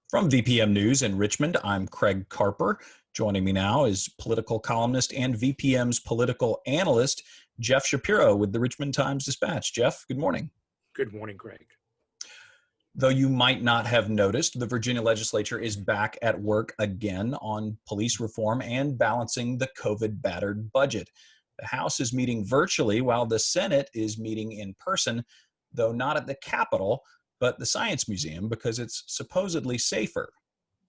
From VPM News in Richmond, I'm Craig Carper. Joining me now is political columnist and VPM's political analyst, Jeff Shapiro with the Richmond Times-Dispatch. Jeff, good morning. Good morning, Craig. Though you might not have noticed, the Virginia legislature is back at work again on police reform and balancing the COVID-battered budget. The House is meeting virtually while the Senate is meeting in person, though not at the Capitol, but the Science Museum, because it's supposedly safer.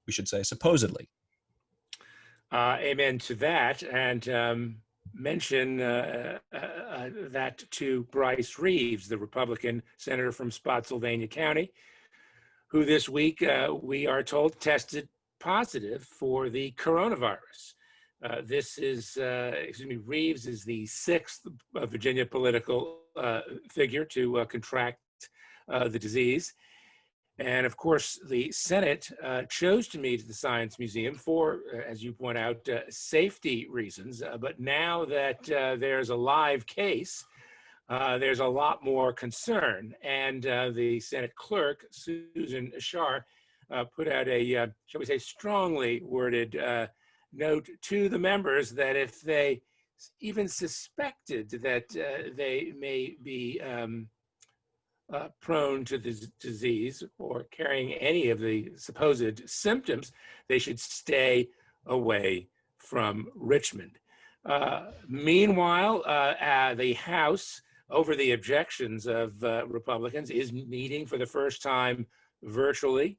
We should say supposedly. Amen to that, and mention that to Bryce Reeves, the Republican senator from Spotsylvania County, who this week we are told tested positive for the coronavirus. Reeves is the sixth Virginia political figure to contract the disease. And of course, the Senate chose to meet at the Science Museum for, as you point out, safety reasons. But now that there's a live case, there's a lot more concern. And the Senate clerk, Susan Shar, put out a, shall we say, strongly worded note to the members that if they even suspected that they may be prone to the disease or carrying any of the supposed symptoms, they should stay away from Richmond. Meanwhile, the House, over the objections of Republicans, is meeting for the first time virtually.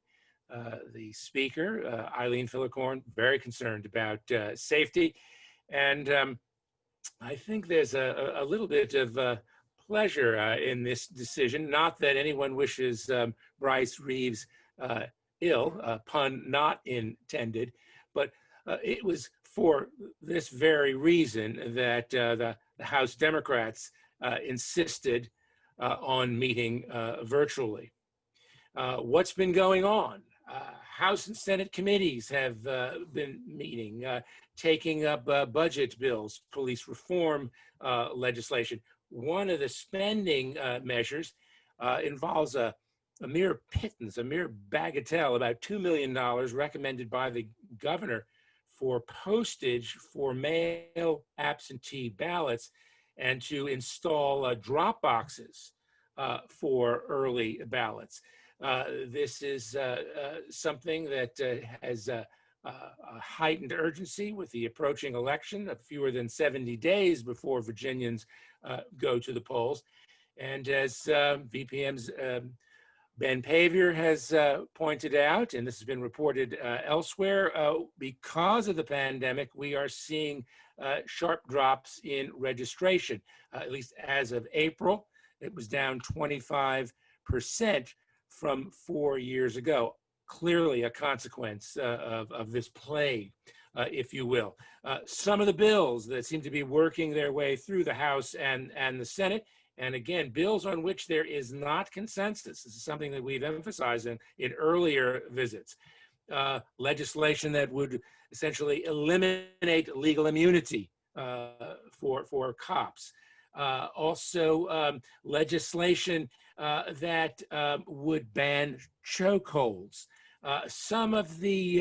The Speaker, Eileen Fillicorn, very concerned about safety. And I think there's a little bit of pleasure in this decision. Not that anyone wishes Bryce Reeves ill, pun not intended, but it was for this very reason that the House Democrats insisted on meeting virtually. What's been going on? House and Senate committees have been meeting, taking up budget bills, police reform legislation. One of the spending measures involves a mere pittance, a mere bagatelle, about $2 million recommended by the governor for postage for mail absentee ballots and to install Dropboxes for early ballots. This is something that has a heightened urgency with the approaching election of fewer than 70 days before Virginians go to the polls. And as VPM's Ben Paviour has pointed out, and this has been reported elsewhere, because of the pandemic, we are seeing sharp drops in registration. At least as of April, it was down 25% from 4 years ago. Clearly a consequence of this plague, if you will. Some of the bills that seem to be working their way through the House and the Senate, and again, bills on which there is not consensus. This is something that we've emphasized in earlier visits. Legislation that would essentially eliminate legal immunity for cops. Also, legislation that would ban chokeholds. Some of the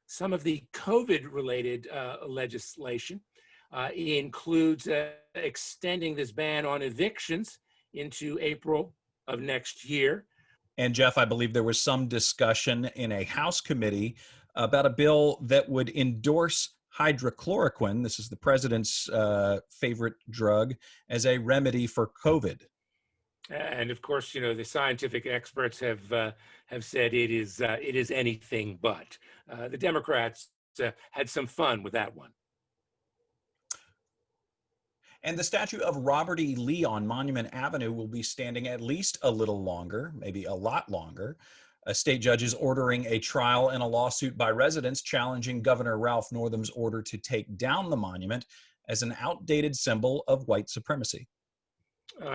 COVID-related legislation includes extending this ban on evictions into April of next year. And Jeff, I believe there was some discussion in a House committee about a bill that would endorse hydrochloroquine, this is the president's favorite drug, as a remedy for COVID. And of course, you know, the scientific experts have said it is anything but. The Democrats had some fun with that one. And the statue of Robert E. Lee on Monument Avenue will be standing at least a little longer, maybe a lot longer. A state judge is ordering a trial in a lawsuit by residents challenging Governor Ralph Northam's order to take down the monument as an outdated symbol of white supremacy.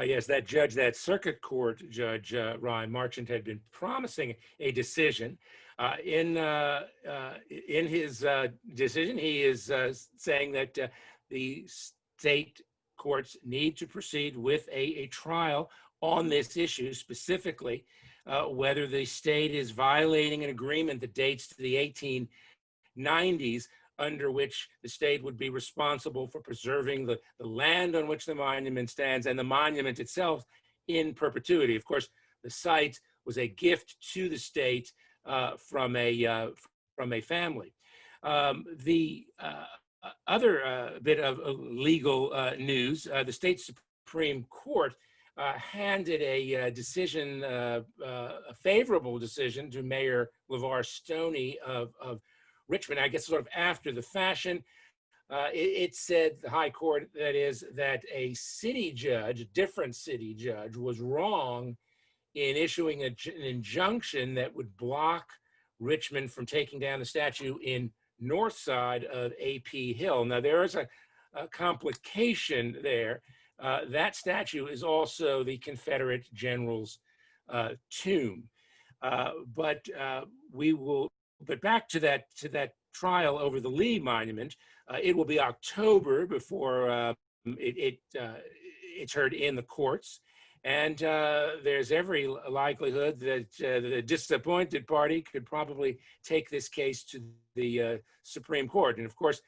Yes, that judge, that circuit court judge, Ryan Marchant, had been promising a decision. In his decision, he is saying that the state courts need to proceed with a trial on this issue specifically. whether the state is violating an agreement that dates to the 1890s, under which the state would be responsible for preserving the land on which the monument stands and the monument itself in perpetuity. Of course, the site was a gift to the state from a family. The other bit of legal news, the state Supreme Court handed a decision, a favorable decision to Mayor LeVar Stoney of Richmond, I guess sort of after the fashion. It said, the High Court, that is, that a city judge, a different city judge, was wrong in issuing an injunction that would block Richmond from taking down the statue in north side of AP Hill. Now, there is a complication there. That statue is also the Confederate general's tomb. But back to that trial over the Lee Monument. It will be October before it's heard in the courts. And there's every likelihood that the disappointed party could probably take this case to the Supreme Court. And of course,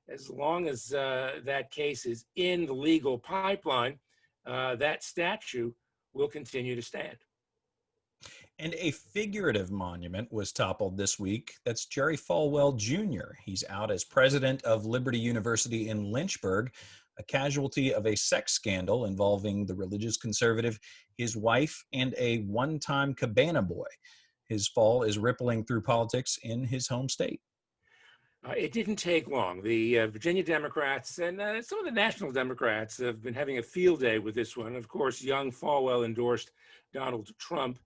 as long as that case is in the legal pipeline, that statue will continue to stand. And a figurative monument was toppled this week. That's Jerry Falwell Jr. He's out as president of Liberty University in Lynchburg, a casualty of a sex scandal involving the religious conservative, his wife, and a one-time cabana boy. His fall is rippling through politics in his home state. It didn't take long. The Virginia Democrats and some of the national Democrats have been having a field day with this one. Of course, young Falwell endorsed Donald Trump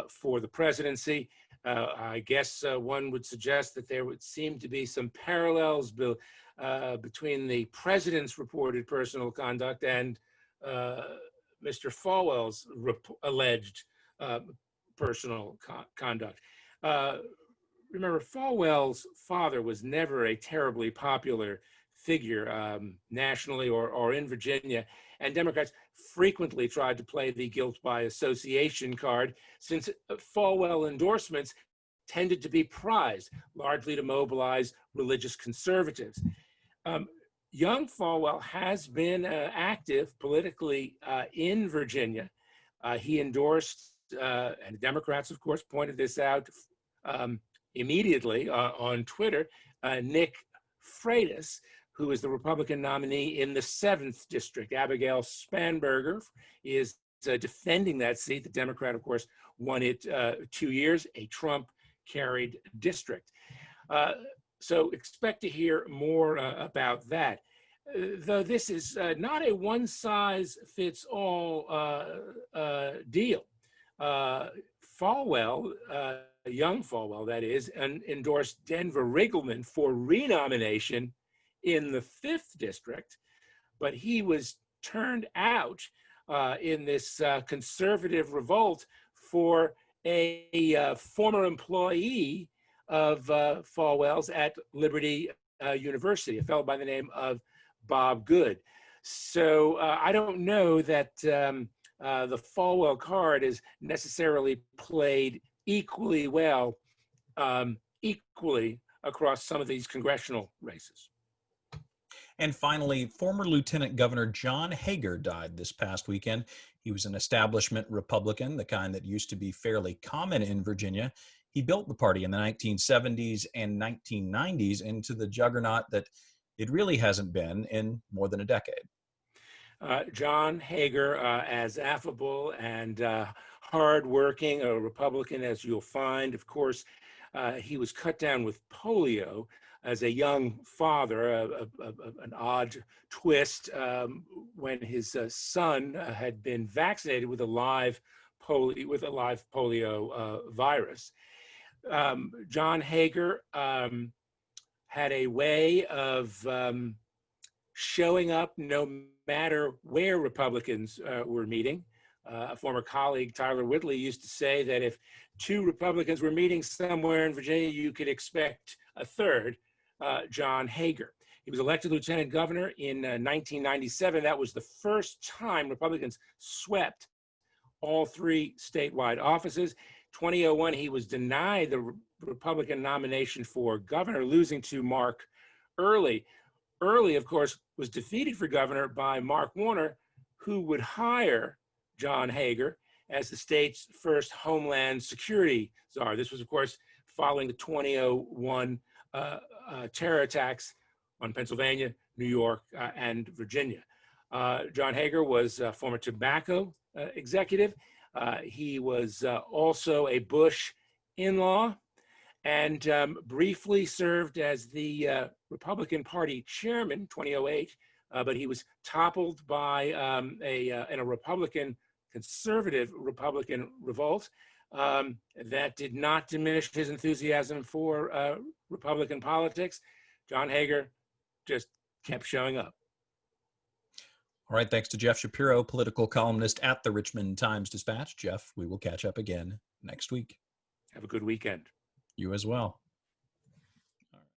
for the presidency. I guess one would suggest that there would seem to be some parallels between the president's reported personal conduct and Mr. Falwell's alleged personal conduct. Remember, Falwell's father was never a terribly popular figure nationally or in Virginia, and Democrats frequently tried to play the guilt by association card, since Falwell endorsements tended to be prized, largely to mobilize religious conservatives. Young Falwell has been active politically in Virginia. He endorsed, and Democrats, of course, pointed this out immediately on Twitter, Nick Freitas, who is the Republican nominee in the 7th district. Abigail Spanberger is defending that seat. The Democrat, of course, won it 2 years, a Trump-carried district. So expect to hear more about that. Though this is not a one-size-fits-all deal. Falwell, young Falwell, that is, endorsed Denver Riggleman for renomination in the 5th district, but he was turned out in this conservative revolt for a former employee of Falwell's at Liberty University, a fellow by the name of Bob Good. So I don't know that the Falwell card is necessarily played equally well, equally across some of these congressional races. And finally, former Lieutenant Governor John Hager died this past weekend. He was an establishment Republican, the kind that used to be fairly common in Virginia. He built the party in the 1970s and 1990s into the juggernaut that it really hasn't been in more than a decade. John Hager, as affable and hardworking a Republican as you'll find. Of course, he was cut down with polio as a young father, an odd twist when his son had been vaccinated with a live polio virus. John Hager had a way of showing up no matter where Republicans were meeting. A former colleague, Tyler Whitley, used to say that if 2 Republicans were meeting somewhere in Virginia, you could expect a third, John Hager. He was elected lieutenant governor in 1997. That was the first time Republicans swept all three statewide offices. 2001, he was denied the Republican nomination for governor, losing to Mark Earley. Earley, of course, was defeated for governor by Mark Warner, who would hire John Hager as the state's first Homeland Security czar. This was, of course, following the 2001 terror attacks on Pennsylvania, New York, and Virginia. John Hager was a former tobacco executive. He was also a Bush in-law, and briefly served as the Republican Party chairman, 2008, but he was toppled by in a conservative Republican revolt. That did not diminish his enthusiasm for Republican politics. John Hager just kept showing up. All right, thanks to Jeff Schapiro, political columnist at the Richmond Times-Dispatch. Jeff, we will catch up again next week. Have a good weekend. You as well.